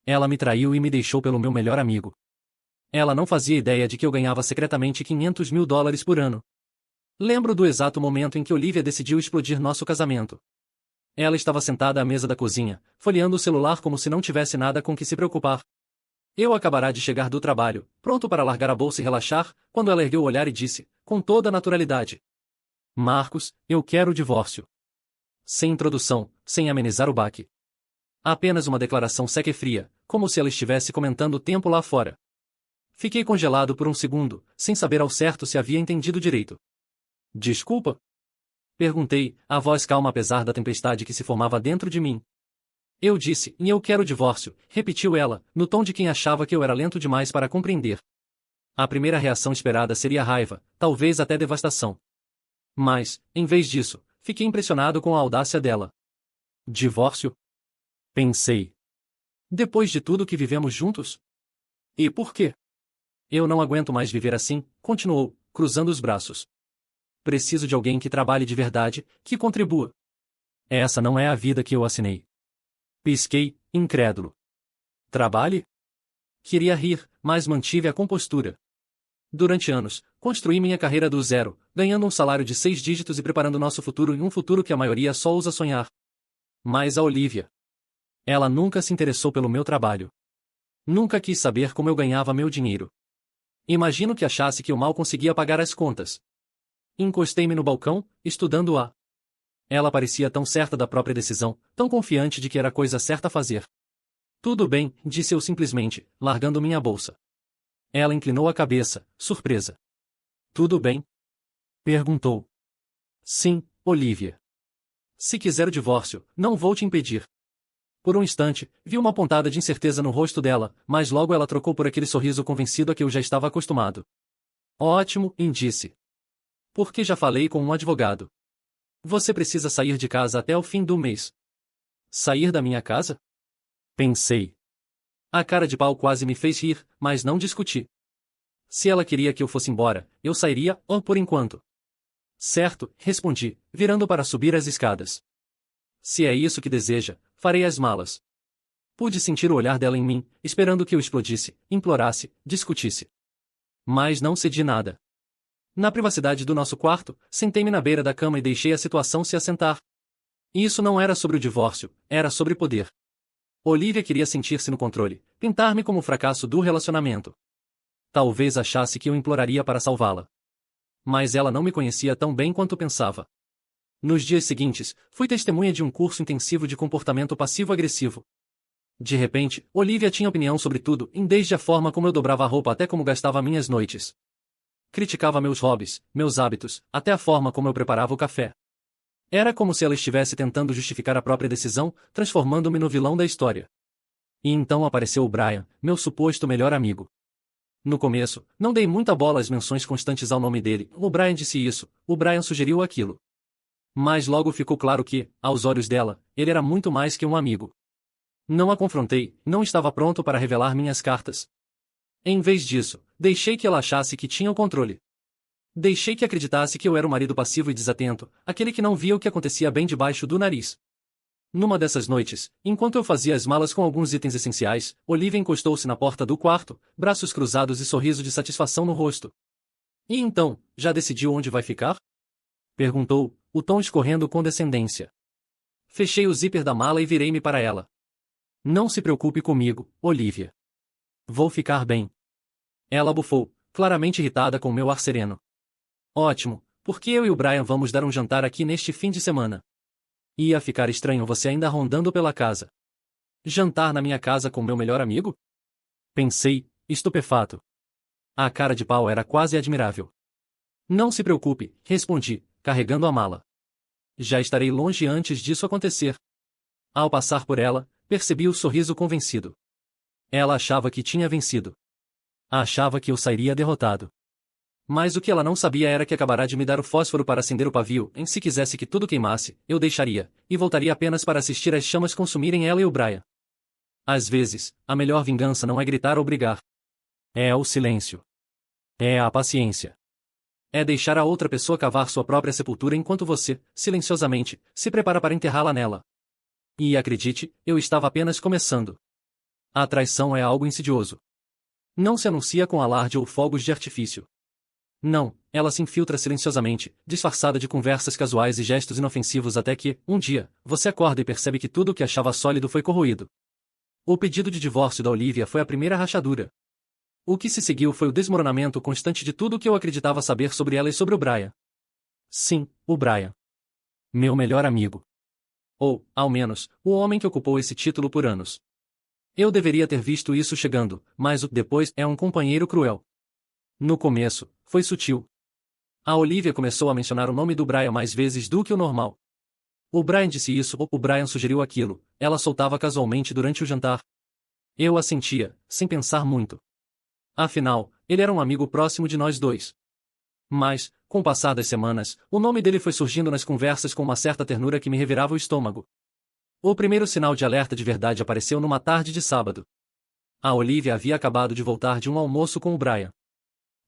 Ela me traiu e me deixou pelo meu melhor amigo. Ela não fazia ideia de que eu ganhava secretamente $500.000 por ano. Lembro do exato momento em que Olivia decidiu explodir nosso casamento. Ela estava sentada à mesa da cozinha, folheando o celular como se não tivesse nada com que se preocupar. Eu acabara de chegar do trabalho, pronto para largar a bolsa e relaxar, quando ela ergueu o olhar e disse, com toda a naturalidade: Marcos, eu quero o divórcio. Sem introdução, sem amenizar o baque. Apenas uma declaração seca e fria, como se ela estivesse comentando o tempo lá fora. Fiquei congelado por um segundo, sem saber ao certo se havia entendido direito. Desculpa? Perguntei, a voz calma apesar da tempestade que se formava dentro de mim. Eu disse, e eu quero o divórcio, repetiu ela, no tom de quem achava que eu era lento demais para compreender. A primeira reação esperada seria raiva, talvez até devastação. Mas, em vez disso, fiquei impressionado com a audácia dela. Divórcio? Pensei. Depois de tudo que vivemos juntos? E por quê? Eu não aguento mais viver assim, continuou, cruzando os braços. Preciso de alguém que trabalhe de verdade, que contribua. Essa não é a vida que eu assinei. Pisquei, incrédulo. Trabalhe? Queria rir, mas mantive a compostura. Durante anos, construí minha carreira do zero, ganhando um salário de 6 dígitos e preparando nosso futuro em um futuro que a maioria só usa sonhar. Mas a Olivia. Ela nunca se interessou pelo meu trabalho. Nunca quis saber como eu ganhava meu dinheiro. Imagino que achasse que eu mal conseguia pagar as contas. Encostei-me no balcão, estudando-a. Ela parecia tão certa da própria decisão, tão confiante de que era a coisa certa a fazer. Tudo bem, disse eu simplesmente, largando minha bolsa. Ela inclinou a cabeça, surpresa. Tudo bem? Perguntou. Sim, Olivia. Se quiser o divórcio, não vou te impedir. Por um instante, vi uma pontada de incerteza no rosto dela, mas logo ela trocou por aquele sorriso convencido a que eu já estava acostumado. Ótimo, disse. Porque já falei com um advogado. Você precisa sair de casa até o fim do mês. Sair da minha casa? Pensei. A cara de pau quase me fez rir, mas não discuti. Se ela queria que eu fosse embora, eu sairia, ou por enquanto. Certo, respondi, virando para subir as escadas. Se é isso que deseja, farei as malas. Pude sentir o olhar dela em mim, esperando que eu explodisse, implorasse, discutisse. Mas não cedi nada. Na privacidade do nosso quarto, sentei-me na beira da cama e deixei a situação se assentar. Isso não era sobre o divórcio, era sobre poder. Olivia queria sentir-se no controle, pintar-me como o fracasso do relacionamento. Talvez achasse que eu imploraria para salvá-la. Mas ela não me conhecia tão bem quanto pensava. Nos dias seguintes, fui testemunha de um curso intensivo de comportamento passivo-agressivo. De repente, Olivia tinha opinião sobre tudo, desde a forma como eu dobrava a roupa até como gastava minhas noites. Criticava meus hobbies, meus hábitos, até a forma como eu preparava o café. Era como se ela estivesse tentando justificar a própria decisão, transformando-me no vilão da história. E então apareceu o Brian, meu suposto melhor amigo. No começo, não dei muita bola às menções constantes ao nome dele. O Brian disse isso, o Brian sugeriu aquilo. Mas logo ficou claro que, aos olhos dela, ele era muito mais que um amigo. Não a confrontei, não estava pronto para revelar minhas cartas. Em vez disso, deixei que ela achasse que tinha o controle. Deixei que acreditasse que eu era o marido passivo e desatento, aquele que não via o que acontecia bem debaixo do nariz. Numa dessas noites, enquanto eu fazia as malas com alguns itens essenciais, Olivia encostou-se na porta do quarto, braços cruzados e sorriso de satisfação no rosto. E então, já decidiu onde vai ficar? Perguntou, o tom escorrendo com descendência. Fechei o zíper da mala e virei-me para ela. Não se preocupe comigo, Olivia. Vou ficar bem. Ela bufou, claramente irritada com meu ar sereno. Ótimo, porque eu e o Brian vamos dar um jantar aqui neste fim de semana. Ia ficar estranho você ainda rondando pela casa. Jantar na minha casa com meu melhor amigo? Pensei, estupefato. A cara de pau era quase admirável. Não se preocupe, respondi, carregando a mala. Já estarei longe antes disso acontecer. Ao passar por ela, percebi o sorriso convencido. Ela achava que tinha vencido. Achava que eu sairia derrotado. Mas o que ela não sabia era que acabará de me dar o fósforo para acender o pavio, se quisesse que tudo queimasse, eu deixaria, e voltaria apenas para assistir as chamas consumirem ela e o Brian. Às vezes, a melhor vingança não é gritar ou brigar. É o silêncio. É a paciência. É deixar a outra pessoa cavar sua própria sepultura enquanto você, silenciosamente, se prepara para enterrá-la nela. E acredite, eu estava apenas começando. A traição é algo insidioso. Não se anuncia com alarde ou fogos de artifício. Não, ela se infiltra silenciosamente, disfarçada de conversas casuais e gestos inofensivos até que, um dia, você acorda e percebe que tudo o que achava sólido foi corroído. O pedido de divórcio da Olivia foi a primeira rachadura. O que se seguiu foi o desmoronamento constante de tudo o que eu acreditava saber sobre ela e sobre o Brian. Sim, o Brian. Meu melhor amigo. Ou, ao menos, o homem que ocupou esse título por anos. Eu deveria ter visto isso chegando, mas o depois é um companheiro cruel. No começo, foi sutil. A Olivia começou a mencionar o nome do Brian mais vezes do que o normal. O Brian disse isso ou o Brian sugeriu aquilo, ela soltava casualmente durante o jantar. Eu assentia, sem pensar muito. Afinal, ele era um amigo próximo de nós dois. Mas, com o passar das semanas, o nome dele foi surgindo nas conversas com uma certa ternura que me revirava o estômago. O primeiro sinal de alerta de verdade apareceu numa tarde de sábado. A Olivia havia acabado de voltar de um almoço com o Brian.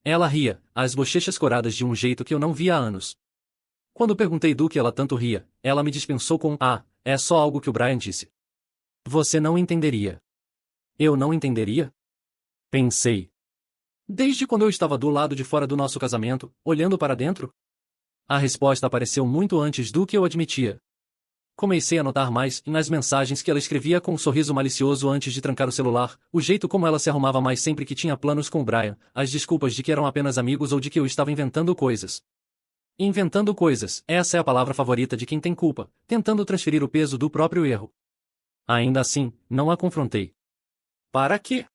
Ela ria, as bochechas coradas de um jeito que eu não via há anos. Quando perguntei do que ela tanto ria, ela me dispensou com é só algo que o Brian disse. Você não entenderia. Eu não entenderia? Pensei. Desde quando eu estava do lado de fora do nosso casamento, olhando para dentro? A resposta apareceu muito antes do que eu admitia. Comecei a notar mais nas mensagens que ela escrevia com um sorriso malicioso antes de trancar o celular, o jeito como ela se arrumava mais sempre que tinha planos com o Brian, as desculpas de que eram apenas amigos ou de que eu estava inventando coisas. Inventando coisas, essa é a palavra favorita de quem tem culpa, tentando transferir o peso do próprio erro. Ainda assim, não a confrontei. Para quê?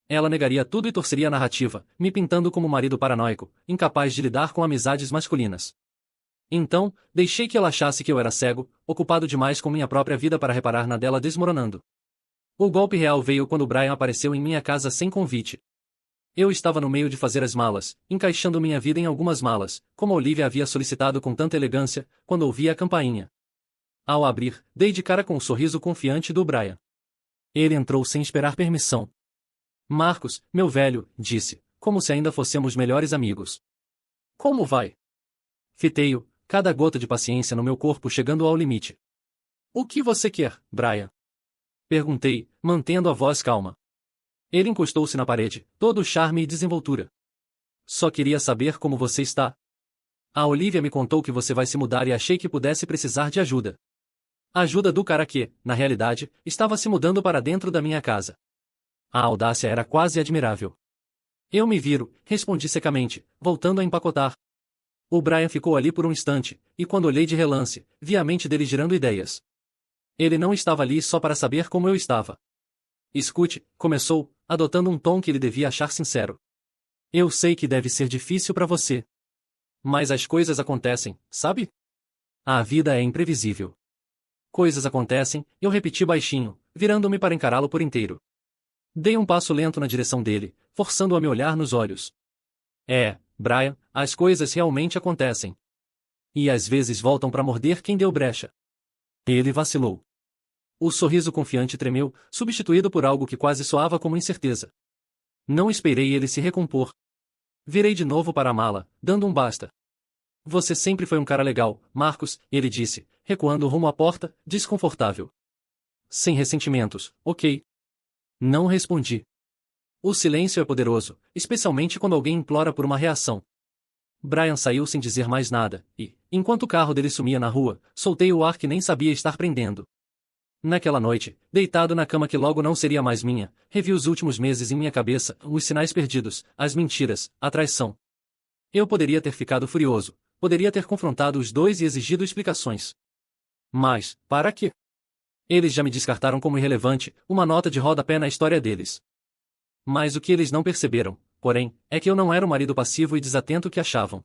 Ela negaria tudo e torceria a narrativa, me pintando como marido paranoico, incapaz de lidar com amizades masculinas. Então, deixei que ela achasse que eu era cego, ocupado demais com minha própria vida para reparar na dela desmoronando. O golpe real veio quando Brian apareceu em minha casa sem convite. Eu estava no meio de fazer as malas, encaixando minha vida em algumas malas, como Olivia havia solicitado com tanta elegância, quando ouvi a campainha. Ao abrir, dei de cara com o sorriso confiante do Brian. Ele entrou sem esperar permissão. Marcos, meu velho, disse, como se ainda fôssemos melhores amigos. Como vai? Fitei-o, cada gota de paciência no meu corpo chegando ao limite. O que você quer, Brian? Perguntei, mantendo a voz calma. Ele encostou-se na parede, todo charme e desenvoltura. Só queria saber como você está. A Olivia me contou que você vai se mudar e achei que pudesse precisar de ajuda. Ajuda do cara que, na realidade, estava se mudando para dentro da minha casa. A audácia era quase admirável. Eu me viro, respondi secamente, voltando a empacotar. O Brian ficou ali por um instante, e quando olhei de relance, vi a mente dele girando ideias. Ele não estava ali só para saber como eu estava. Escute, começou, adotando um tom que ele devia achar sincero. Eu sei que deve ser difícil para você. Mas as coisas acontecem, sabe? A vida é imprevisível. Coisas acontecem, eu repeti baixinho, virando-me para encará-lo por inteiro. Dei um passo lento na direção dele, forçando-o a me olhar nos olhos. Brian, as coisas realmente acontecem. E às vezes voltam para morder quem deu brecha. Ele vacilou. O sorriso confiante tremeu, substituído por algo que quase soava como incerteza. Não esperei ele se recompor. Virei de novo para a mala, dando um basta. Você sempre foi um cara legal, Marcos, ele disse, recuando rumo à porta, desconfortável. Sem ressentimentos, ok. Não respondi. O silêncio é poderoso, especialmente quando alguém implora por uma reação. Brian saiu sem dizer mais nada, e, enquanto o carro dele sumia na rua, soltei o ar que nem sabia estar prendendo. Naquela noite, deitado na cama que logo não seria mais minha, revi os últimos meses em minha cabeça, os sinais perdidos, as mentiras, a traição. Eu poderia ter ficado furioso, poderia ter confrontado os dois e exigido explicações. Mas, para quê? Eles já me descartaram como irrelevante, uma nota de rodapé na história deles. Mas o que eles não perceberam, porém, é que eu não era o marido passivo e desatento que achavam.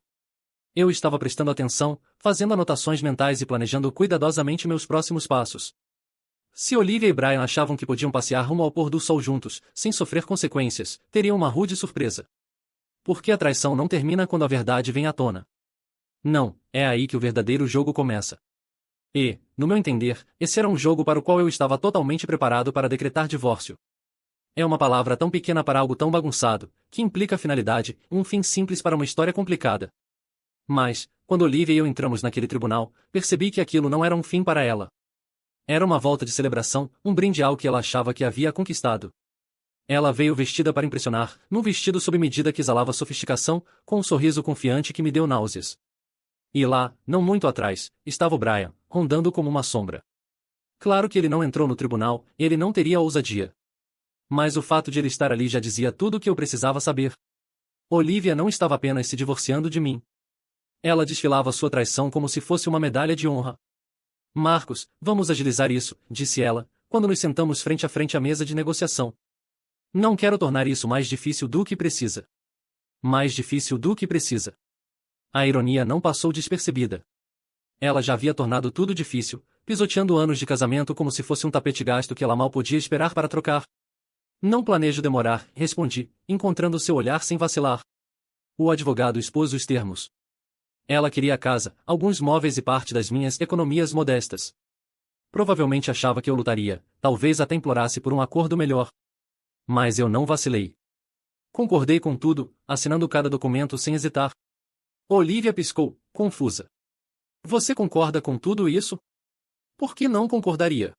Eu estava prestando atenção, fazendo anotações mentais e planejando cuidadosamente meus próximos passos. Se Olivia e Brian achavam que podiam passear rumo ao pôr do sol juntos, sem sofrer consequências, teriam uma rude surpresa. Porque a traição não termina quando a verdade vem à tona. Não, é aí que o verdadeiro jogo começa. E, no meu entender, esse era um jogo para o qual eu estava totalmente preparado para decretar divórcio. É uma palavra tão pequena para algo tão bagunçado, que implica finalidade, um fim simples para uma história complicada. Mas, quando Olivia e eu entramos naquele tribunal, percebi que aquilo não era um fim para ela. Era uma volta de celebração, um brinde ao que ela achava que havia conquistado. Ela veio vestida para impressionar, num vestido sob medida que exalava sofisticação, com um sorriso confiante que me deu náuseas. E lá, não muito atrás, estava o Brian, rondando como uma sombra. Claro que ele não entrou no tribunal, ele não teria ousadia. Mas o fato de ele estar ali já dizia tudo o que eu precisava saber. Olivia não estava apenas se divorciando de mim. Ela desfilava sua traição como se fosse uma medalha de honra. Marcos, vamos agilizar isso, disse ela, quando nos sentamos frente a frente à mesa de negociação. Não quero tornar isso mais difícil do que precisa. Mais difícil do que precisa. A ironia não passou despercebida. Ela já havia tornado tudo difícil, pisoteando anos de casamento como se fosse um tapete gasto que ela mal podia esperar para trocar. Não planejo demorar, respondi, encontrando seu olhar sem vacilar. O advogado expôs os termos. Ela queria a casa, alguns móveis e parte das minhas economias modestas. Provavelmente achava que eu lutaria, talvez até implorasse por um acordo melhor. Mas eu não vacilei. Concordei com tudo, assinando cada documento sem hesitar. Olivia piscou, confusa. Você concorda com tudo isso? Por que não concordaria?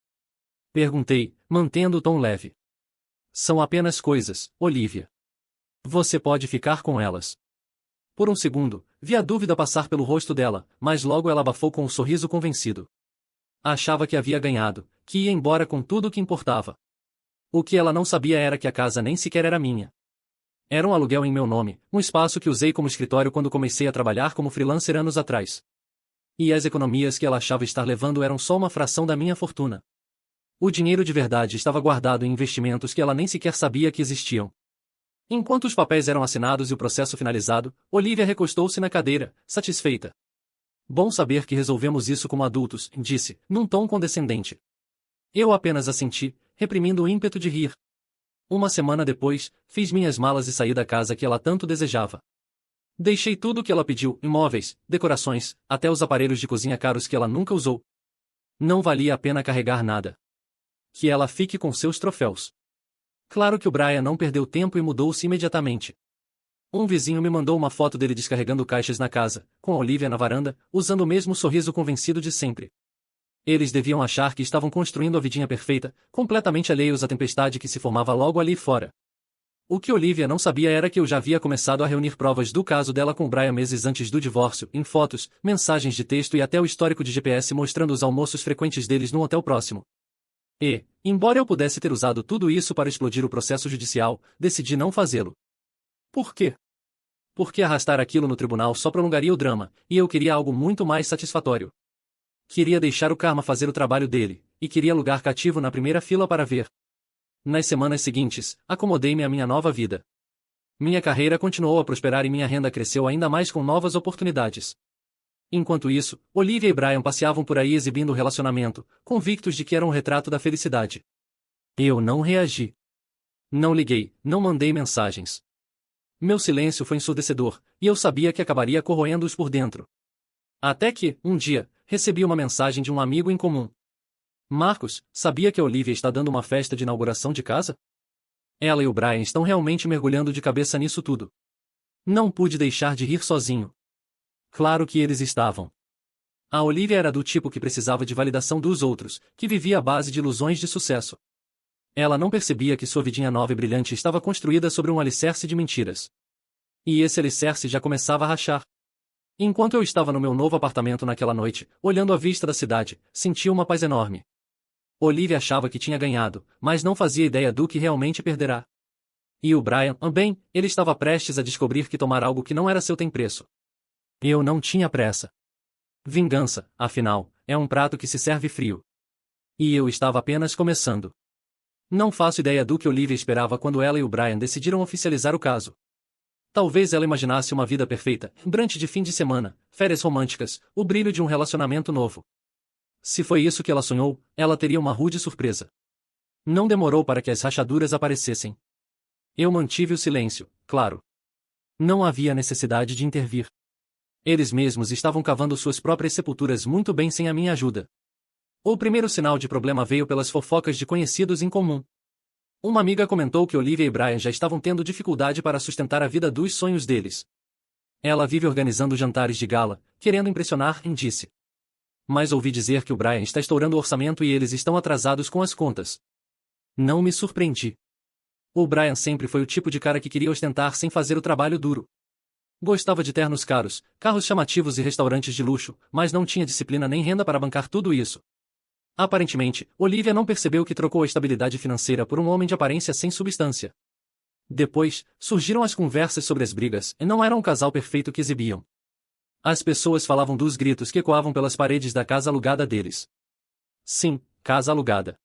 Perguntei, mantendo o tom leve. São apenas coisas, Olivia. Você pode ficar com elas. Por um segundo, vi a dúvida passar pelo rosto dela, mas logo ela abafou com um sorriso convencido. Achava que havia ganhado, que ia embora com tudo o que importava. O que ela não sabia era que a casa nem sequer era minha. Era um aluguel em meu nome, um espaço que usei como escritório quando comecei a trabalhar como freelancer anos atrás. E as economias que ela achava estar levando eram só uma fração da minha fortuna. O dinheiro de verdade estava guardado em investimentos que ela nem sequer sabia que existiam. Enquanto os papéis eram assinados e o processo finalizado, Olivia recostou-se na cadeira, satisfeita. Bom saber que resolvemos isso como adultos, disse, num tom condescendente. Eu apenas assenti, reprimindo o ímpeto de rir. Uma semana depois, fiz minhas malas e saí da casa que ela tanto desejava. Deixei tudo o que ela pediu, imóveis, decorações, até os aparelhos de cozinha caros que ela nunca usou. Não valia a pena carregar nada. Que ela fique com seus troféus. Claro que o Brian não perdeu tempo e mudou-se imediatamente. Um vizinho me mandou uma foto dele descarregando caixas na casa, com a Olivia na varanda, usando o mesmo sorriso convencido de sempre. Eles deviam achar que estavam construindo a vidinha perfeita, completamente alheios à tempestade que se formava logo ali fora. O que Olivia não sabia era que eu já havia começado a reunir provas do caso dela com Brian meses antes do divórcio, em fotos, mensagens de texto e até o histórico de GPS mostrando os almoços frequentes deles num hotel próximo. E, embora eu pudesse ter usado tudo isso para explodir o processo judicial, decidi não fazê-lo. Por quê? Porque arrastar aquilo no tribunal só prolongaria o drama, e eu queria algo muito mais satisfatório. Queria deixar o karma fazer o trabalho dele, e queria lugar cativo na primeira fila para ver. Nas semanas seguintes, acomodei-me à minha nova vida. Minha carreira continuou a prosperar e minha renda cresceu ainda mais com novas oportunidades. Enquanto isso, Olivia e Brian passeavam por aí exibindo o relacionamento, convictos de que era um retrato da felicidade. Eu não reagi. Não liguei, não mandei mensagens. Meu silêncio foi ensurdecedor, e eu sabia que acabaria corroendo-os por dentro. Até que, um dia, recebi uma mensagem de um amigo em comum. Marcos, sabia que a Olivia está dando uma festa de inauguração de casa? Ela e o Brian estão realmente mergulhando de cabeça nisso tudo. Não pude deixar de rir sozinho. Claro que eles estavam. A Olivia era do tipo que precisava de validação dos outros, que vivia à base de ilusões de sucesso. Ela não percebia que sua vidinha nova e brilhante estava construída sobre um alicerce de mentiras. E esse alicerce já começava a rachar. Enquanto eu estava no meu novo apartamento naquela noite, olhando a vista da cidade, sentia uma paz enorme. Olivia achava que tinha ganhado, mas não fazia ideia do que realmente perderá. E o Brian, bem, ele estava prestes a descobrir que tomar algo que não era seu tem preço. Eu não tinha pressa. Vingança, afinal, é um prato que se serve frio. E eu estava apenas começando. Não faço ideia do que Olivia esperava quando ela e o Brian decidiram oficializar o caso. Talvez ela imaginasse uma vida perfeita, brunch de fim de semana, férias românticas, o brilho de um relacionamento novo. Se foi isso que ela sonhou, ela teria uma rude surpresa. Não demorou para que as rachaduras aparecessem. Eu mantive o silêncio, claro. Não havia necessidade de intervir. Eles mesmos estavam cavando suas próprias sepulturas muito bem sem a minha ajuda. O primeiro sinal de problema veio pelas fofocas de conhecidos em comum. Uma amiga comentou que Olivia e Brian já estavam tendo dificuldade para sustentar a vida dos sonhos deles. Ela vive organizando jantares de gala, querendo impressionar, disse. Mas ouvi dizer que o Brian está estourando o orçamento e eles estão atrasados com as contas. Não me surpreendi. O Brian sempre foi o tipo de cara que queria ostentar sem fazer o trabalho duro. Gostava de ternos caros, carros chamativos e restaurantes de luxo, mas não tinha disciplina nem renda para bancar tudo isso. Aparentemente, Olivia não percebeu que trocou a estabilidade financeira por um homem de aparência sem substância. Depois, surgiram as conversas sobre as brigas, e não eram o casal perfeito que exibiam. As pessoas falavam dos gritos que ecoavam pelas paredes da casa alugada deles. Sim, casa alugada.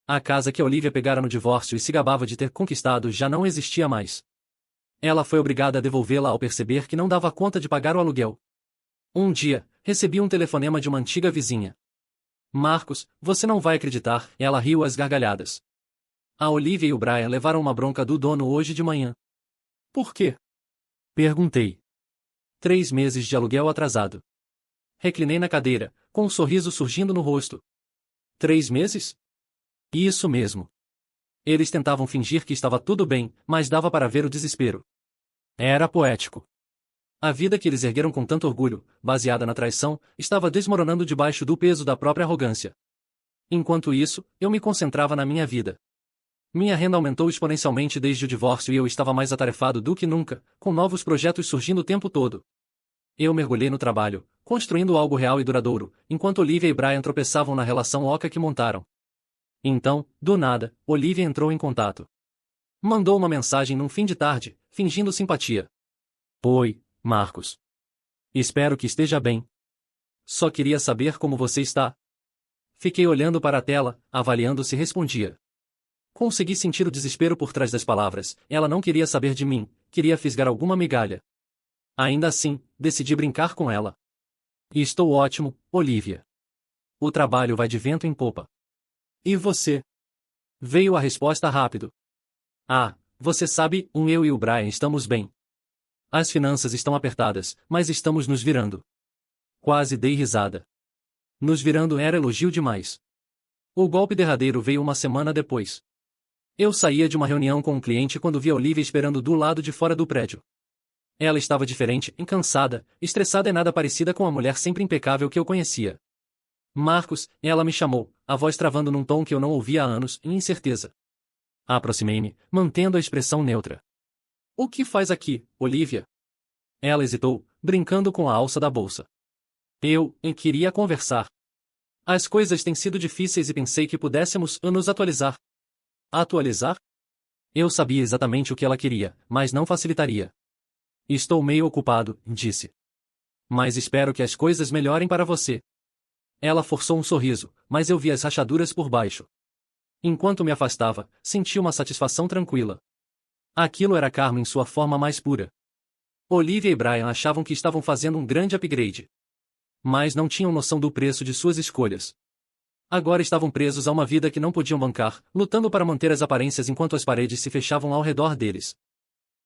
A casa que Olivia pegara no divórcio e se gabava de ter conquistado já não existia mais. Ela foi obrigada a devolvê-la ao perceber que não dava conta de pagar o aluguel. Um dia, recebi um telefonema de uma antiga vizinha. Marcos, você não vai acreditar, ela riu às gargalhadas. A Olivia e o Brian levaram uma bronca do dono hoje de manhã. Por quê? Perguntei. 3 meses de aluguel atrasado. Reclinei na cadeira, com um sorriso surgindo no rosto. 3 meses? Isso mesmo. Eles tentavam fingir que estava tudo bem, mas dava para ver o desespero. Era poético. A vida que eles ergueram com tanto orgulho, baseada na traição, estava desmoronando debaixo do peso da própria arrogância. Enquanto isso, eu me concentrava na minha vida. Minha renda aumentou exponencialmente desde o divórcio e eu estava mais atarefado do que nunca, com novos projetos surgindo o tempo todo. Eu mergulhei no trabalho, construindo algo real e duradouro, enquanto Olivia e Brian tropeçavam na relação oca que montaram. Então, do nada, Olivia entrou em contato. Mandou uma mensagem num fim de tarde, fingindo simpatia. Oi, Marcos. Espero que esteja bem. Só queria saber como você está. Fiquei olhando para a tela, avaliando se respondia. Consegui sentir o desespero por trás das palavras, ela não queria saber de mim, queria fisgar alguma migalha. Ainda assim, decidi brincar com ela. Estou ótimo, Olivia. O trabalho vai de vento em popa. E você? Veio a resposta rápido. Ah, você sabe, eu e o Brian estamos bem. As finanças estão apertadas, mas estamos nos virando. Quase dei risada. Nos virando era elogio demais. O golpe derradeiro veio uma semana depois. Eu saía de uma reunião com um cliente quando vi a Olivia esperando do lado de fora do prédio. Ela estava diferente, cansada, estressada e nada parecida com a mulher sempre impecável que eu conhecia. Marcos, ela me chamou, a voz travando num tom que eu não ouvia há anos, em incerteza. Aproximei-me, mantendo a expressão neutra. O que faz aqui, Olivia? Ela hesitou, brincando com a alça da bolsa. Eu queria conversar. As coisas têm sido difíceis e pensei que pudéssemos nos atualizar. Atualizar? Eu sabia exatamente o que ela queria, mas não facilitaria. Estou meio ocupado, disse. Mas espero que as coisas melhorem para você. Ela forçou um sorriso, mas eu vi as rachaduras por baixo. Enquanto me afastava, senti uma satisfação tranquila. Aquilo era Carmo em sua forma mais pura. Olivia e Brian achavam que estavam fazendo um grande upgrade. Mas não tinham noção do preço de suas escolhas. Agora estavam presos a uma vida que não podiam bancar, lutando para manter as aparências enquanto as paredes se fechavam ao redor deles.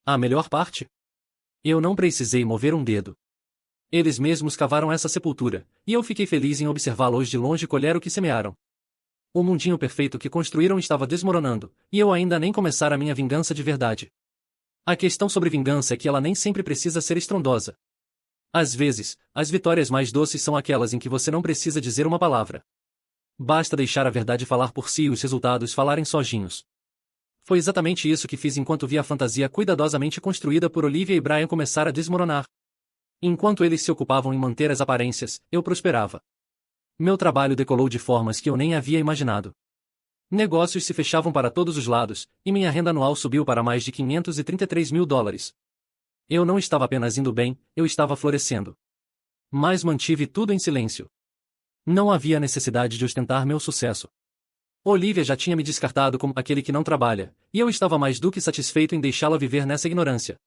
A melhor parte? Eu não precisei mover um dedo. Eles mesmos cavaram essa sepultura, e eu fiquei feliz em observá-los de longe colher o que semearam. O mundinho perfeito que construíram estava desmoronando, e eu ainda nem começara a minha vingança de verdade. A questão sobre vingança é que ela nem sempre precisa ser estrondosa. Às vezes, as vitórias mais doces são aquelas em que você não precisa dizer uma palavra. Basta deixar a verdade falar por si e os resultados falarem sozinhos. Foi exatamente isso que fiz enquanto vi a fantasia cuidadosamente construída por Olivia e Brian começar a desmoronar. Enquanto eles se ocupavam em manter as aparências, eu prosperava. Meu trabalho decolou de formas que eu nem havia imaginado. Negócios se fechavam para todos os lados, e minha renda anual subiu para mais de $533.000. Eu não estava apenas indo bem, eu estava florescendo. Mas mantive tudo em silêncio. Não havia necessidade de ostentar meu sucesso. Olivia já tinha me descartado como aquele que não trabalha, e eu estava mais do que satisfeito em deixá-la viver nessa ignorância.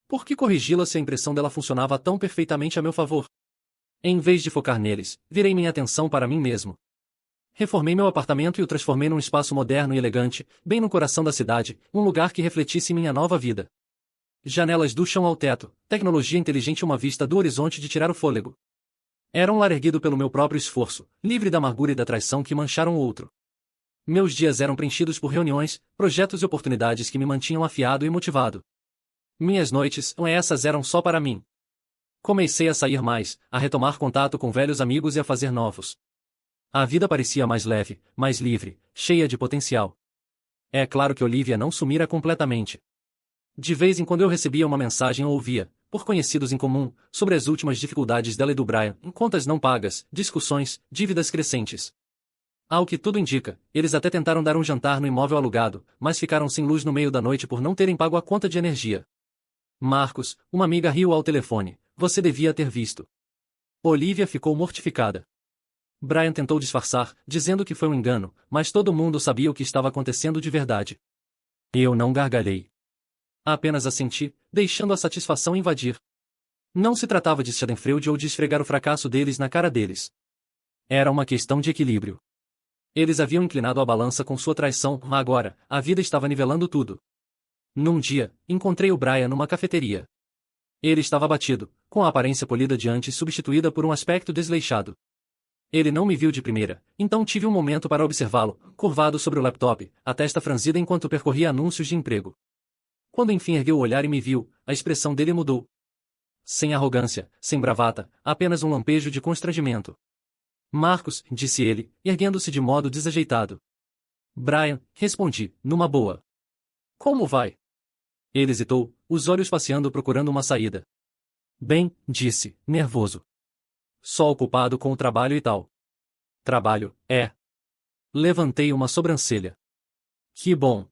Por que corrigi-la se a impressão dela funcionava tão perfeitamente a meu favor? Em vez de focar neles, virei minha atenção para mim mesmo. Reformei meu apartamento e o transformei num espaço moderno e elegante, bem no coração da cidade, um lugar que refletisse minha nova vida. Janelas do chão ao teto, tecnologia inteligente e uma vista do horizonte de tirar o fôlego. Era um lar erguido pelo meu próprio esforço, livre da amargura e da traição que mancharam o outro. Meus dias eram preenchidos por reuniões, projetos e oportunidades que me mantinham afiado e motivado. Minhas noites, essas eram só para mim. Comecei a sair mais, a retomar contato com velhos amigos e a fazer novos. A vida parecia mais leve, mais livre, cheia de potencial. É claro que Olivia não sumira completamente. De vez em quando eu recebia uma mensagem ou ouvia, por conhecidos em comum, sobre as últimas dificuldades dela e do Brian, em contas não pagas, discussões, dívidas crescentes. Ao que tudo indica, eles até tentaram dar um jantar no imóvel alugado, mas ficaram sem luz no meio da noite por não terem pago a conta de energia. Marcos, uma amiga riu ao telefone. Você devia ter visto. Olivia ficou mortificada. Brian tentou disfarçar, dizendo que foi um engano, mas todo mundo sabia o que estava acontecendo de verdade. Eu não gargalhei. Apenas assenti, deixando a satisfação invadir. Não se tratava de Schadenfreude ou de esfregar o fracasso deles na cara deles. Era uma questão de equilíbrio. Eles haviam inclinado a balança com sua traição, mas agora, a vida estava nivelando tudo. Num dia, encontrei o Brian numa cafeteria. Ele estava abatido, com a aparência polida de antes substituída por um aspecto desleixado. Ele não me viu de primeira, então tive um momento para observá-lo, curvado sobre o laptop, a testa franzida enquanto percorria anúncios de emprego. Quando enfim ergueu o olhar e me viu, a expressão dele mudou. Sem arrogância, sem bravata, apenas um lampejo de constrangimento. Marcos, disse ele, erguendo-se de modo desajeitado. Brian, respondi, numa boa. Como vai? Ele hesitou, os olhos passeando procurando uma saída. Bem, disse, nervoso. Só ocupado com o trabalho e tal. Trabalho, é. Levantei uma sobrancelha. Que bom.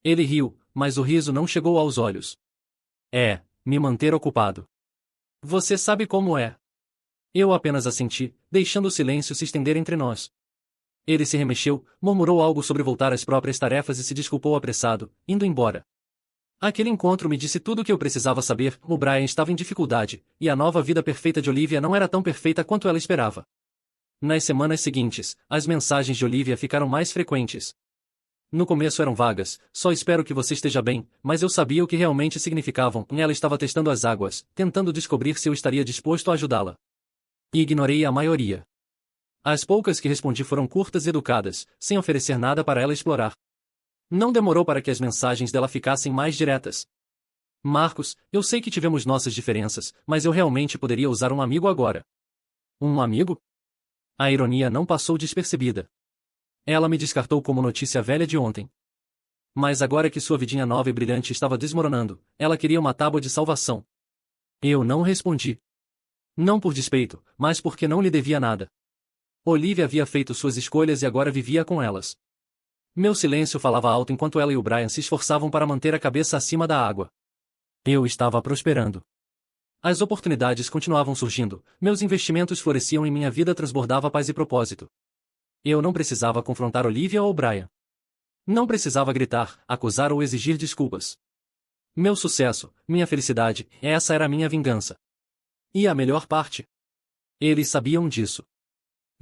Ele riu, mas o riso não chegou aos olhos. É, me manter ocupado. Você sabe como é. Eu apenas assenti, deixando o silêncio se estender entre nós. Ele se remexeu, murmurou algo sobre voltar às próprias tarefas e se desculpou apressado, indo embora. Aquele encontro me disse tudo o que eu precisava saber. O Brian estava em dificuldade, e a nova vida perfeita de Olivia não era tão perfeita quanto ela esperava. Nas semanas seguintes, as mensagens de Olivia ficaram mais frequentes. No começo eram vagas, só espero que você esteja bem, mas eu sabia o que realmente significavam. Ela estava testando as águas, tentando descobrir se eu estaria disposto a ajudá-la. E ignorei a maioria. As poucas que respondi foram curtas e educadas, sem oferecer nada para ela explorar. Não demorou para que as mensagens dela ficassem mais diretas. Marcos, eu sei que tivemos nossas diferenças, mas eu realmente poderia usar um amigo agora. Um amigo? A ironia não passou despercebida. Ela me descartou como notícia velha de ontem. Mas agora que sua vidinha nova e brilhante estava desmoronando, ela queria uma tábua de salvação. Eu não respondi. Não por despeito, mas porque não lhe devia nada. Olivia havia feito suas escolhas e agora vivia com elas. Meu silêncio falava alto enquanto ela e o Brian se esforçavam para manter a cabeça acima da água. Eu estava prosperando. As oportunidades continuavam surgindo, meus investimentos floresciam e minha vida transbordava paz e propósito. Eu não precisava confrontar Olivia ou Brian. Não precisava gritar, acusar ou exigir desculpas. Meu sucesso, minha felicidade, essa era a minha vingança. E a melhor parte? Eles sabiam disso.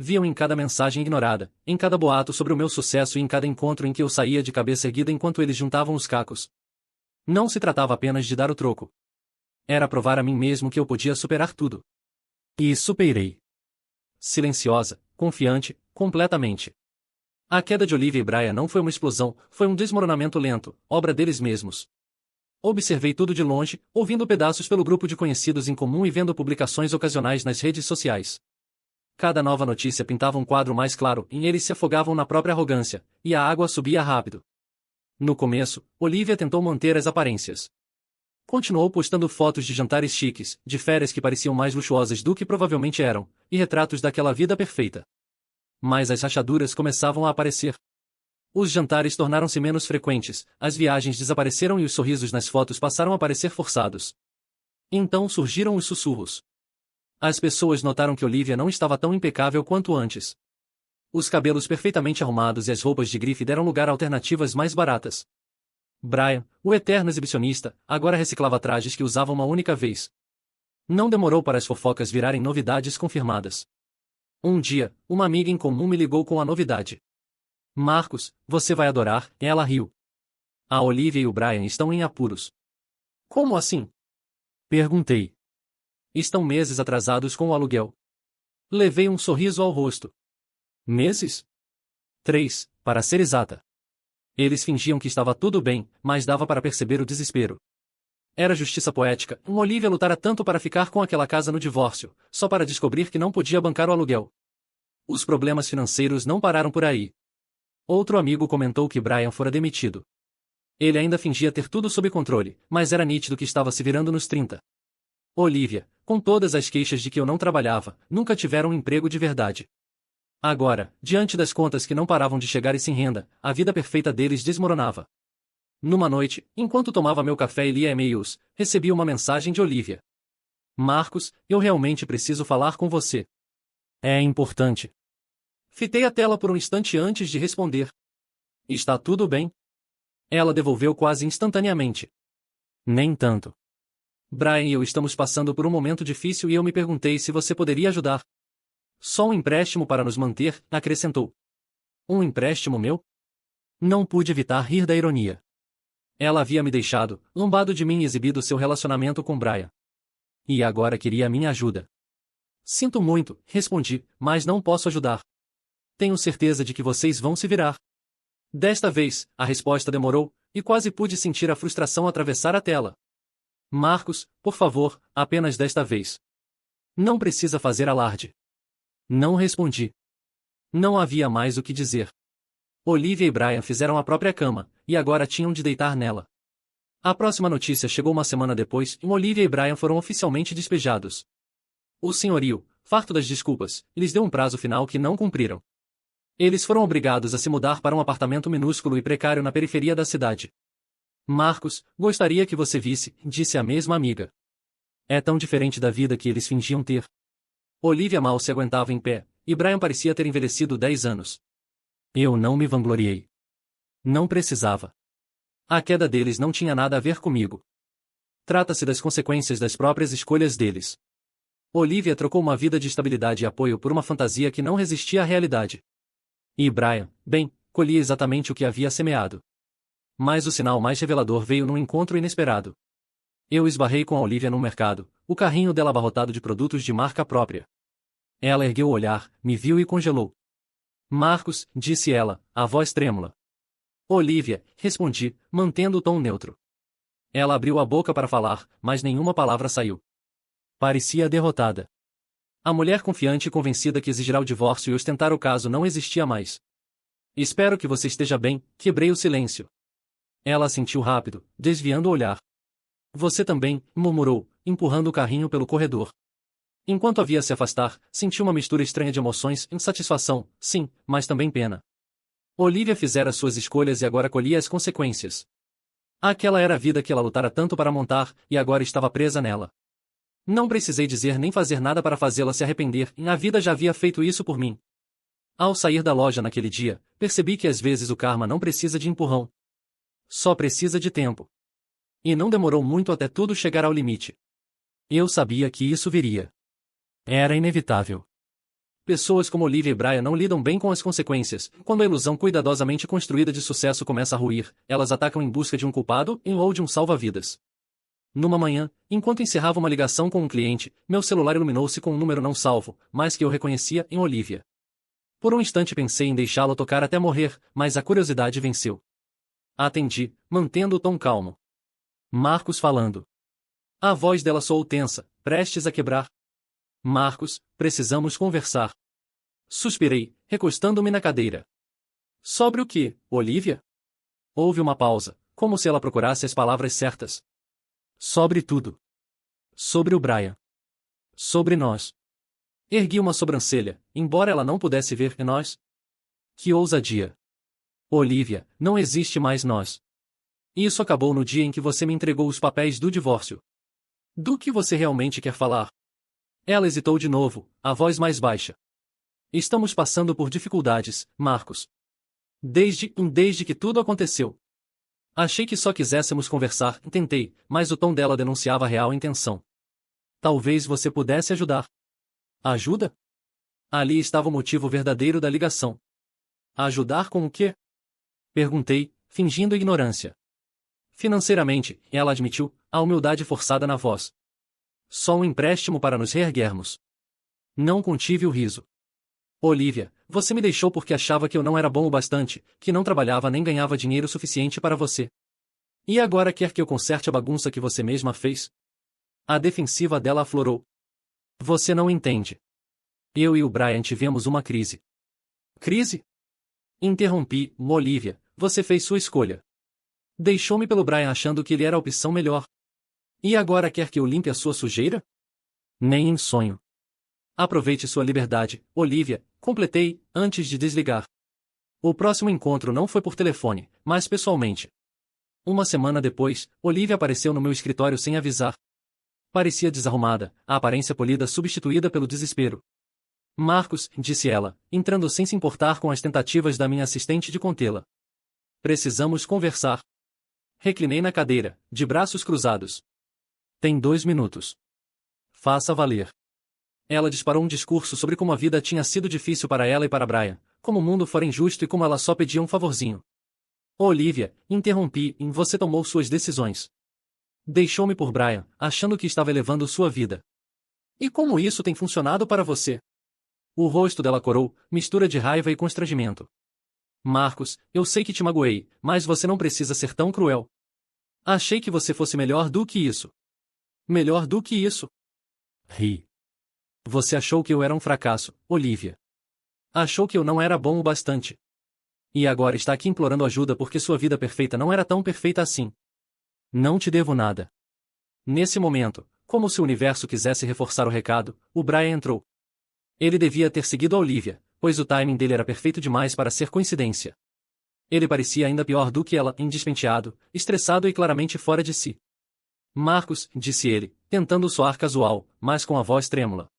Viam em cada mensagem ignorada, em cada boato sobre o meu sucesso e em cada encontro em que eu saía de cabeça erguida enquanto eles juntavam os cacos. Não se tratava apenas de dar o troco. Era provar a mim mesmo que eu podia superar tudo. E superei. Silenciosa, confiante, completamente. A queda de Olivia e Brian não foi uma explosão, foi um desmoronamento lento, obra deles mesmos. Observei tudo de longe, ouvindo pedaços pelo grupo de conhecidos em comum e vendo publicações ocasionais nas redes sociais. Cada nova notícia pintava um quadro mais claro e eles se afogavam na própria arrogância, e a água subia rápido. No começo, Olivia tentou manter as aparências. Continuou postando fotos de jantares chiques, de férias que pareciam mais luxuosas do que provavelmente eram, e retratos daquela vida perfeita. Mas as rachaduras começavam a aparecer. Os jantares tornaram-se menos frequentes, as viagens desapareceram e os sorrisos nas fotos passaram a parecer forçados. Então surgiram os sussurros. As pessoas notaram que Olivia não estava tão impecável quanto antes. Os cabelos perfeitamente arrumados e as roupas de grife deram lugar a alternativas mais baratas. Brian, o eterno exibicionista, agora reciclava trajes que usava uma única vez. Não demorou para as fofocas virarem novidades confirmadas. Um dia, uma amiga em comum me ligou com a novidade. Marcos, você vai adorar, ela riu. A Olivia e o Brian estão em apuros. Como assim? Perguntei. Estão meses atrasados com o aluguel. Levei um sorriso ao rosto. Meses? 3, para ser exata. Eles fingiam que estava tudo bem, mas dava para perceber o desespero. Era justiça poética, Olivia lutara tanto para ficar com aquela casa no divórcio, só para descobrir que não podia bancar o aluguel. Os problemas financeiros não pararam por aí. Outro amigo comentou que Brian fora demitido. Ele ainda fingia ter tudo sob controle, mas era nítido que estava se virando nos 30. Olivia, com todas as queixas de que eu não trabalhava, nunca tivera um emprego de verdade. Agora, diante das contas que não paravam de chegar e sem renda, a vida perfeita deles desmoronava. Numa noite, enquanto tomava meu café e lia e-mails, recebi uma mensagem de Olivia. Marcos, eu realmente preciso falar com você. É importante. Fitei a tela por um instante antes de responder. Está tudo bem? Ela devolveu quase instantaneamente. Nem tanto. Brian e eu estamos passando por um momento difícil e eu me perguntei se você poderia ajudar. Só um empréstimo para nos manter, acrescentou. Um empréstimo meu? Não pude evitar rir da ironia. Ela havia me deixado, lombado de mim e exibido seu relacionamento com Brian. E agora queria a minha ajuda. Sinto muito, respondi, mas não posso ajudar. Tenho certeza de que vocês vão se virar. Desta vez, a resposta demorou, e quase pude sentir a frustração atravessar a tela. Marcos, por favor, apenas desta vez. Não precisa fazer alarde. Não respondi. Não havia mais o que dizer. Olivia e Brian fizeram a própria cama, e agora tinham de deitar nela. A próxima notícia chegou uma semana depois e Olivia e Brian foram oficialmente despejados. O senhorio, farto das desculpas, lhes deu um prazo final que não cumpriram. Eles foram obrigados a se mudar para um apartamento minúsculo e precário na periferia da cidade. Marcos, gostaria que você visse, disse a mesma amiga. É tão diferente da vida que eles fingiam ter. Olivia mal se aguentava em pé, e Brian parecia ter envelhecido 10 anos. Eu não me vangloriei. Não precisava. A queda deles não tinha nada a ver comigo. Trata-se das consequências das próprias escolhas deles. Olivia trocou uma vida de estabilidade e apoio por uma fantasia que não resistia à realidade. E Brian, bem, colhia exatamente o que havia semeado. Mas o sinal mais revelador veio num encontro inesperado. Eu esbarrei com a Olivia no mercado, o carrinho dela abarrotado de produtos de marca própria. Ela ergueu o olhar, me viu e congelou. Marcos, disse ela, a voz trêmula. Olivia, respondi, mantendo o tom neutro. Ela abriu a boca para falar, mas nenhuma palavra saiu. Parecia derrotada. A mulher confiante e convencida que exigirá o divórcio e ostentar o caso não existia mais. Espero que você esteja bem, quebrei o silêncio. Ela assentiu rápido, desviando o olhar. Você também, murmurou, empurrando o carrinho pelo corredor. Enquanto havia se afastar, senti uma mistura estranha de emoções, insatisfação, sim, mas também pena. Olivia fizera suas escolhas e agora colhia as consequências. Aquela era a vida que ela lutara tanto para montar, e agora estava presa nela. Não precisei dizer nem fazer nada para fazê-la se arrepender, e a vida já havia feito isso por mim. Ao sair da loja naquele dia, percebi que às vezes o karma não precisa de empurrão. Só precisa de tempo. E não demorou muito até tudo chegar ao limite. Eu sabia que isso viria. Era inevitável. Pessoas como Olivia e Brian não lidam bem com as consequências. Quando a ilusão cuidadosamente construída de sucesso começa a ruir, elas atacam em busca de um culpado ou de um salva-vidas. Numa manhã, enquanto encerrava uma ligação com um cliente, meu celular iluminou-se com um número não salvo, mas que eu reconhecia em Olivia. Por um instante pensei em deixá-la tocar até morrer, mas a curiosidade venceu. Atendi, mantendo o tom calmo. Marcos falando. A voz dela soou tensa, prestes a quebrar. Marcos, precisamos conversar. Suspirei, recostando-me na cadeira. Sobre o que, Olivia? Houve uma pausa, como se ela procurasse as palavras certas. Sobre tudo. Sobre o Brian. Sobre nós. Ergui uma sobrancelha, embora ela não pudesse ver em nós. Que ousadia. Olivia, não existe mais nós. Isso acabou no dia em que você me entregou os papéis do divórcio. Do que você realmente quer falar? Ela hesitou de novo, a voz mais baixa. Estamos passando por dificuldades, Marcos. Desde que tudo aconteceu. Achei que só quiséssemos conversar, tentei, mas o tom dela denunciava a real intenção. Talvez você pudesse ajudar. Ajuda? Ali estava o motivo verdadeiro da ligação. Ajudar com o quê? Perguntei, fingindo ignorância. Financeiramente, ela admitiu, a humildade forçada na voz. Só um empréstimo para nos reerguermos. Não contive o riso. Olivia, você me deixou porque achava que eu não era bom o bastante, que não trabalhava nem ganhava dinheiro suficiente para você. E agora quer que eu conserte a bagunça que você mesma fez? A defensiva dela aflorou. Você não entende. Eu e o Brian tivemos uma crise. Crise? Interrompi, Olivia, você fez sua escolha. Deixou-me pelo Brian achando que ele era a opção melhor. E agora quer que eu limpe a sua sujeira? Nem em sonho. Aproveite sua liberdade, Olivia, completei, antes de desligar. O próximo encontro não foi por telefone, mas pessoalmente. Uma semana depois, Olivia apareceu no meu escritório sem avisar. Parecia desarrumada, a aparência polida substituída pelo desespero. Marcos, disse ela, entrando sem se importar com as tentativas da minha assistente de contê-la. Precisamos conversar. Reclinei na cadeira, de braços cruzados. Tem 2 minutos. Faça valer. Ela disparou um discurso sobre como a vida tinha sido difícil para ela e para Brian, como o mundo fora injusto e como ela só pedia um favorzinho. Olivia, interrompi, você tomou suas decisões. Deixou-me por Brian, achando que estava elevando sua vida. E como isso tem funcionado para você? O rosto dela corou, mistura de raiva e constrangimento. Marcos, eu sei que te magoei, mas você não precisa ser tão cruel. Achei que você fosse melhor do que isso. Melhor do que isso? Ri. Você achou que eu era um fracasso, Olivia. Achou que eu não era bom o bastante. E agora está aqui implorando ajuda porque sua vida perfeita não era tão perfeita assim. Não te devo nada. Nesse momento, como se o universo quisesse reforçar o recado, o Brian entrou. Ele devia ter seguido a Olivia, pois o timing dele era perfeito demais para ser coincidência. Ele parecia ainda pior do que ela, indespenteado, estressado e claramente fora de si. Marcos, disse ele, tentando soar casual, mas com a voz trêmula.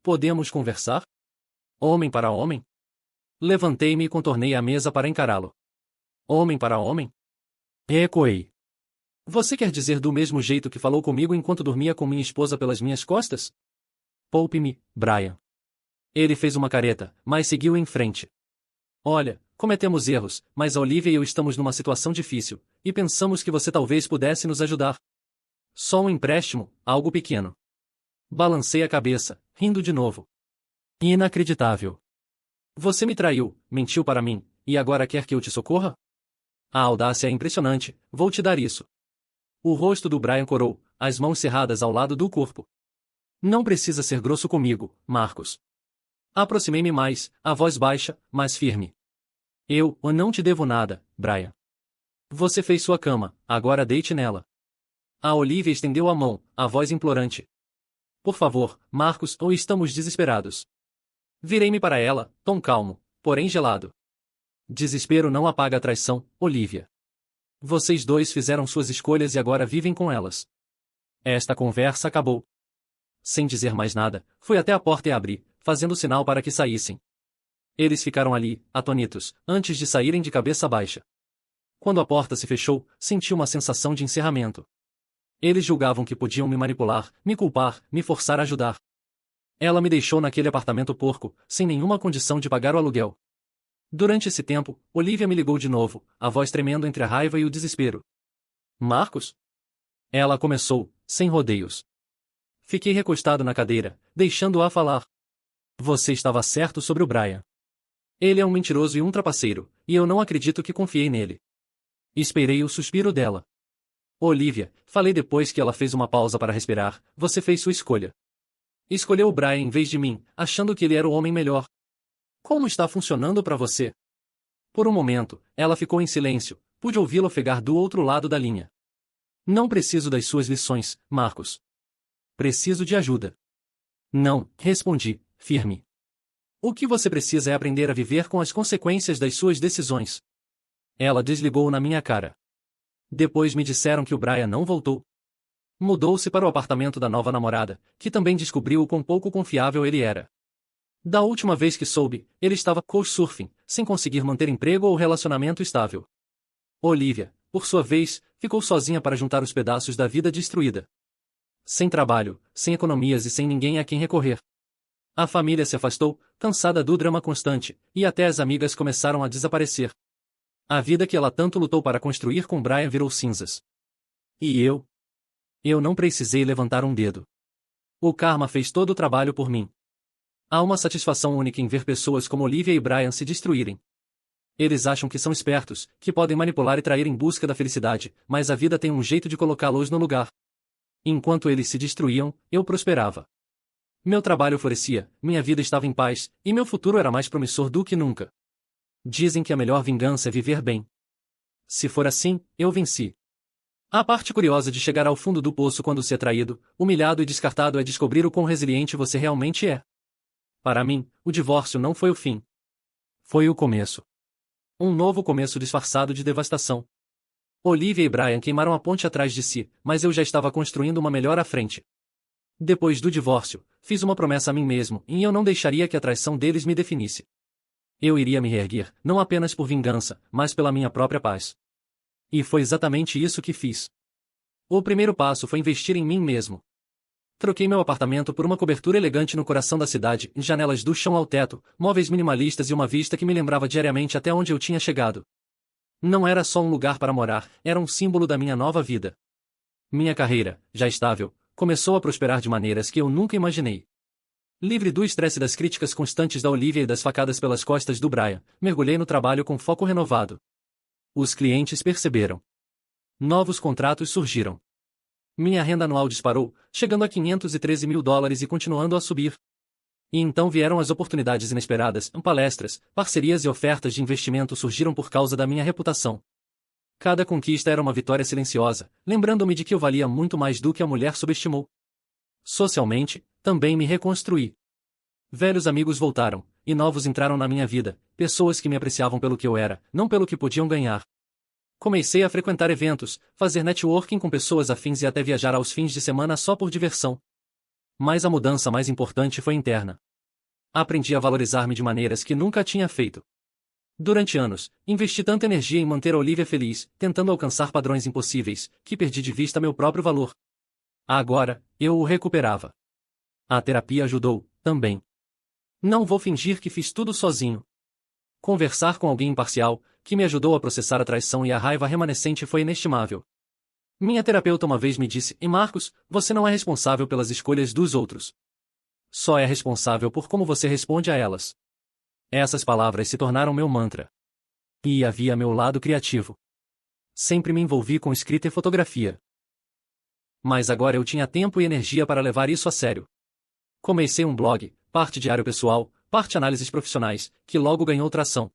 Podemos conversar? Homem para homem? Levantei-me e contornei a mesa para encará-lo. Homem para homem? Ecoei. Você quer dizer do mesmo jeito que falou comigo enquanto dormia com minha esposa pelas minhas costas? Poupe-me, Brian. Ele fez uma careta, mas seguiu em frente. Olha, cometemos erros, mas a Olivia e eu estamos numa situação difícil, e pensamos que você talvez pudesse nos ajudar. Só um empréstimo, algo pequeno. Balancei a cabeça, rindo de novo. Inacreditável. Você me traiu, mentiu para mim, e agora quer que eu te socorra? A audácia é impressionante, vou te dar isso. O rosto do Brian corou, as mãos cerradas ao lado do corpo. Não precisa ser grosso comigo, Marcos. Aproximei-me mais, a voz baixa, mas firme. Eu não te devo nada, Brian. Você fez sua cama, agora deite nela. A Olivia estendeu a mão, a voz implorante. Por favor, Marcos, ou estamos desesperados. Virei-me para ela, tom calmo, porém gelado. Desespero não apaga a traição, Olivia. Vocês dois fizeram suas escolhas e agora vivem com elas. Esta conversa acabou. Sem dizer mais nada, fui até a porta e abri, fazendo sinal para que saíssem. Eles ficaram ali, atônitos, antes de saírem de cabeça baixa. Quando a porta se fechou, senti uma sensação de encerramento. Eles julgavam que podiam me manipular, me culpar, me forçar a ajudar. Ela me deixou naquele apartamento porco, sem nenhuma condição de pagar o aluguel. Durante esse tempo, Olivia me ligou de novo, a voz tremendo entre a raiva e o desespero. Marcos? Ela começou, sem rodeios. Fiquei recostado na cadeira, deixando-a falar. Você estava certo sobre o Brian. Ele é um mentiroso e um trapaceiro, e eu não acredito que confiei nele. Esperei o suspiro dela. Olivia, falei depois que ela fez uma pausa para respirar, você fez sua escolha. Escolheu o Brian em vez de mim, achando que ele era o homem melhor. Como está funcionando para você? Por um momento, ela ficou em silêncio, pude ouvi-la ofegar do outro lado da linha. Não preciso das suas lições, Marcos. Preciso de ajuda. Não, respondi, firme. O que você precisa é aprender a viver com as consequências das suas decisões. Ela desligou na minha cara. Depois me disseram que o Brian não voltou. Mudou-se para o apartamento da nova namorada, que também descobriu o quão pouco confiável ele era. Da última vez que soube, ele estava couchsurfing, sem conseguir manter emprego ou relacionamento estável. Olivia, por sua vez, ficou sozinha para juntar os pedaços da vida destruída. Sem trabalho, sem economias e sem ninguém a quem recorrer. A família se afastou, cansada do drama constante, e até as amigas começaram a desaparecer. A vida que ela tanto lutou para construir com Brian virou cinzas. E eu? Eu não precisei levantar um dedo. O karma fez todo o trabalho por mim. Há uma satisfação única em ver pessoas como Olivia e Brian se destruírem. Eles acham que são espertos, que podem manipular e trair em busca da felicidade, mas a vida tem um jeito de colocá-los no lugar. Enquanto eles se destruíam, eu prosperava. Meu trabalho florescia, minha vida estava em paz, e meu futuro era mais promissor do que nunca. Dizem que a melhor vingança é viver bem. Se for assim, eu venci. A parte curiosa de chegar ao fundo do poço quando se é traído, humilhado e descartado é descobrir o quão resiliente você realmente é. Para mim, o divórcio não foi o fim. Foi o começo. Um novo começo disfarçado de devastação. Olivia e Brian queimaram a ponte atrás de si, mas eu já estava construindo uma melhor à frente. Depois do divórcio, fiz uma promessa a mim mesmo, e eu não deixaria que a traição deles me definisse. Eu iria me reerguer, não apenas por vingança, mas pela minha própria paz. E foi exatamente isso que fiz. O primeiro passo foi investir em mim mesmo. Troquei meu apartamento por uma cobertura elegante no coração da cidade, janelas do chão ao teto, móveis minimalistas e uma vista que me lembrava diariamente até onde eu tinha chegado. Não era só um lugar para morar, era um símbolo da minha nova vida. Minha carreira, já estável, começou a prosperar de maneiras que eu nunca imaginei. Livre do estresse das críticas constantes da Olivia e das facadas pelas costas do Brian, mergulhei no trabalho com foco renovado. Os clientes perceberam. Novos contratos surgiram. Minha renda anual disparou, chegando a $513 mil e continuando a subir. E então vieram as oportunidades inesperadas, palestras, parcerias e ofertas de investimento surgiram por causa da minha reputação. Cada conquista era uma vitória silenciosa, lembrando-me de que eu valia muito mais do que a mulher subestimou. Socialmente, também me reconstruí. Velhos amigos voltaram, e novos entraram na minha vida, pessoas que me apreciavam pelo que eu era, não pelo que podiam ganhar. Comecei a frequentar eventos, fazer networking com pessoas afins e até viajar aos fins de semana só por diversão. Mas a mudança mais importante foi interna. Aprendi a valorizar-me de maneiras que nunca tinha feito. Durante anos, investi tanta energia em manter a Olivia feliz, tentando alcançar padrões impossíveis, que perdi de vista meu próprio valor. Agora, eu o recuperava. A terapia ajudou, também. Não vou fingir que fiz tudo sozinho. Conversar com alguém imparcial, que me ajudou a processar a traição e a raiva remanescente foi inestimável. Minha terapeuta uma vez me disse: "E Marcos, você não é responsável pelas escolhas dos outros. Só é responsável por como você responde a elas." Essas palavras se tornaram meu mantra. E havia meu lado criativo. Sempre me envolvi com escrita e fotografia. Mas agora eu tinha tempo e energia para levar isso a sério. Comecei um blog, parte diário pessoal, parte análises profissionais, que logo ganhou tração.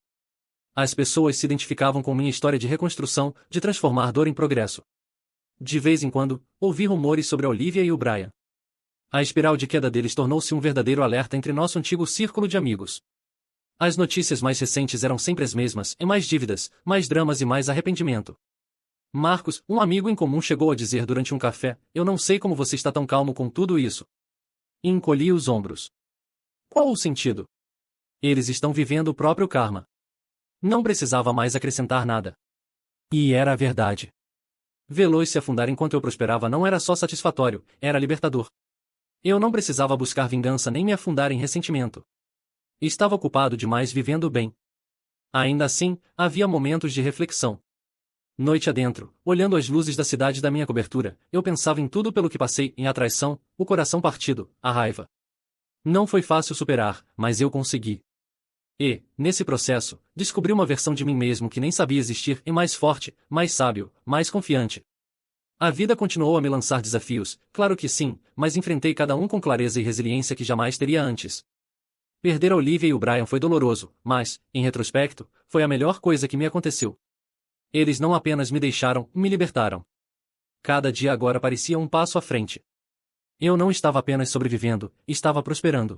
As pessoas se identificavam com minha história de reconstrução, de transformar dor em progresso. De vez em quando, ouvi rumores sobre a Olivia e o Brian. A espiral de queda deles tornou-se um verdadeiro alerta entre nosso antigo círculo de amigos. As notícias mais recentes eram sempre as mesmas, e mais dívidas, mais dramas e mais arrependimento. Marcos, um amigo em comum chegou a dizer durante um café: "Eu não sei como você está tão calmo com tudo isso." E encolhi os ombros. Qual o sentido? Eles estão vivendo o próprio karma. Não precisava mais acrescentar nada. E era a verdade. Vê-los se afundar enquanto eu prosperava não era só satisfatório, era libertador. Eu não precisava buscar vingança nem me afundar em ressentimento. Estava ocupado demais vivendo bem. Ainda assim, havia momentos de reflexão. Noite adentro, olhando as luzes da cidade da minha cobertura, eu pensava em tudo pelo que passei, em a traição, o coração partido, a raiva. Não foi fácil superar, mas eu consegui. E, nesse processo, descobri uma versão de mim mesmo que nem sabia existir, e mais forte, mais sábio, mais confiante. A vida continuou a me lançar desafios, claro que sim, mas enfrentei cada um com clareza e resiliência que jamais teria antes. Perder a Olivia e o Brian foi doloroso, mas, em retrospecto, foi a melhor coisa que me aconteceu. Eles não apenas me deixaram, me libertaram. Cada dia agora parecia um passo à frente. Eu não estava apenas sobrevivendo, estava prosperando.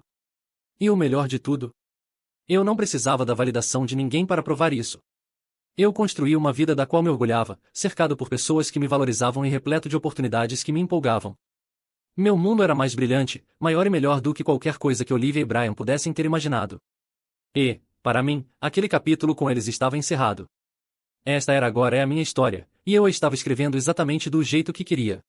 E o melhor de tudo? Eu não precisava da validação de ninguém para provar isso. Eu construí uma vida da qual me orgulhava, cercado por pessoas que me valorizavam e repleto de oportunidades que me empolgavam. Meu mundo era mais brilhante, maior e melhor do que qualquer coisa que Olivia e Brian pudessem ter imaginado. E, para mim, aquele capítulo com eles estava encerrado. Esta era agora a minha história, e eu a estava escrevendo exatamente do jeito que queria.